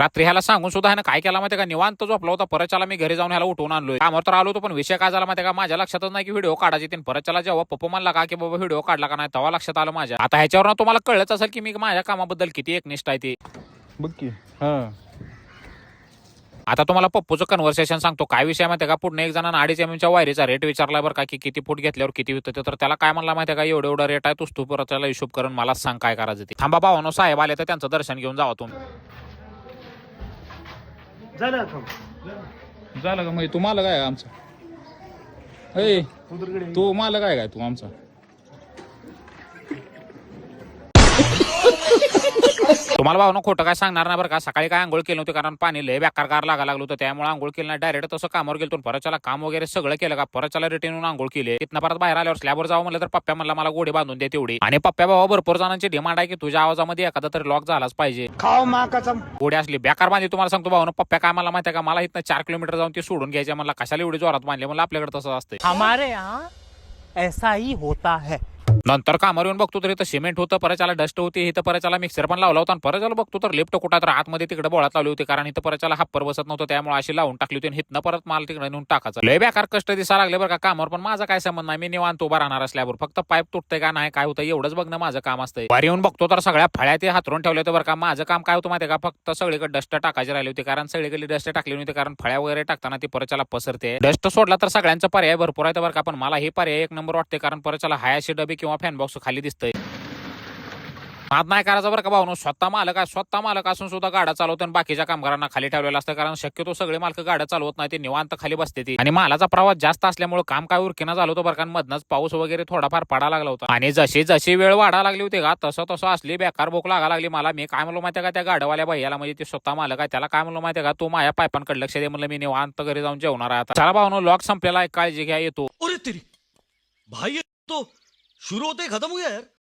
रात्री ह्याला सांगून सुद्धा ह्यानं काय केला माहिती का, निवांत झोपला होता. परत चला मी घरी जाऊन ह्याला उठवून आणलोय. कामावर तर आलो होतो, पण विषय काय झाला माहिती का, माझ्या लक्षातच नाही की व्हिडिओ काढायचे. परत चला जेव्हा पप्पा म्हणला का की बाबा व्हिडिओ काढला का नाही, तेव्हा लक्षात आलं माझ्या. आता ह्याच्यावर तुम्हाला कळलंच असेल की मी माझ्या कामाबद्दल किती एकनिष्ठ आहे ते. बघ की. हा आता तुम्हाला पप्पूचं कन्व्हर्सेशन सांगतो. काय विषय माहिती का, पुढे एक जणांना 2.5 mm च्या वायरीचा रेट विचारला बरं का, की किती फूट घेतल्यावर किती होतं. तर त्याला काय म्हणला माहिती का, एवढं एवढं रेट आहे, तू परत त्याला हिशोब करून मला सांग काय करायचं ते. थांबा भावानो, साहेब आले तर त्यांचं दर्शन घेऊन जावा तुम्ही. झालं का म्हणजे तुम्हाला काय आमचं तू मला काय तू आमचा तुम्हाला भावना खोटं काय सांगणार नाही बरं का. सकाळी काय आंघोळ केली होती, कारण पाणी लय बेकार गार लागा लागलो होतं, त्यामुळे आंघोळ केली नाही. डायरेक्ट तसं कामावर गेलो. परत चला काम वगैरे सगळं केलं का, परत चला रिटर्न आंघोळ केली. तिथनं परत बाहेर आल्यावर स्लॅबवर जावं म्हणलं तर पप्प्या म्हणला मला गोडी बांधून दे तेवढी. आणि पप्प्या बाबा भरपूर जणांची डिमांड आहे की तुझ्या आवाजामध्ये एखादा तरी लॉक झालाच पाहिजे. खाओ मा कसम. गोडी असली बेकार बांधली. तुम्हाला सांगतो भावना, पप्प्या काय मला माहिती का, मला इथनं 4 किलोमीटर जाऊन ती सोडून घ्यायच्या. मला कशाला एवढी जोरात बांधली, मला आपल्याकडे तसं असतं. हमारे यहाँ ऐसा ही होता है. नंतर कामावर येऊन बघतो तर इथं सिमेंट होतं, परत त्याला डस्ट होती. इथं परत त्याला मिक्सर पण लावला होता. आणि परत त्याला बघतो तर लिफ्ट कुठं तर आतमध्ये तिकडे बोळात लावली होती, कारण इथं परत त्याला हप्पर बसत नव्हतं, त्यामुळे अशी लावून टाकली होती. आणि इथनं परत माल तिकडे नेऊन टाकायचं. लय बेकार कष्ट दिसायला लागले बरं का कामावर. पण माझा काय संबंध नाही, मी निवांत उभा राहणार असल्यावर. फक्त पाईप तुटतंय का नाही, काय होतं एवढंच बघणं माझं काम असतंय. बाहेर येऊन बघतो तर सगळ्या फळ्या ते हातरून ठेवले होते बरं का. माझं काम काय होतं माहिती का, फक्त सगळीकडे डस्ट टाकायची राहिली होती, कारण सगळीकडे डस्ट टाकली होती, कारण फळ्या वगैरे टाकताना ती परत त्याला पसरते. डस्ट सोडला तर सगळ्यांचा पर्याय भरपूर आहे बरं का, पण मला हे पर्याय एक नंबर वाटते, कारण परत त्याला हायाशी डबी किंवा फॅन बॉक्स खाली दिसतंय. नाद नाही करायचा बरं का भाऊ. स्वतः मालक असून सुद्धा गाड्या चालवतो आणि बाकीच्या कामगारांना खाली ठेवलेलं असतं, कारण शक्यतो सगळे मालक गाड्या चालवत नाही, ते निवांत खाली बसते ती. आणि मालाचा प्रवास जास्त असल्यामुळे काम काय उरकीना झालं होतं बरं का. मधनच पाऊस वगैरे थोडाफार पडा लागला होता, आणि जशी जशी वेळ वाढा लागली होती का, तसं असली बेकार भूक लागा लागली मला. मी काय म्हणलो माहिती का त्या गाड्यावाल्या भैयाला, म्हणजे ते स्वतः मालक आहे त्याला, काय म्हणलो माहिती का, तू माझ्या पायपांकडे लक्ष दे म्हणलं, मी निवांत घरी जाऊन जेवणार आहे आता. चला भाऊ, लॉक संपलेला आहे, काळजी घ्या, येतो. भाई तो शुरू होते खत्म हो गया यार.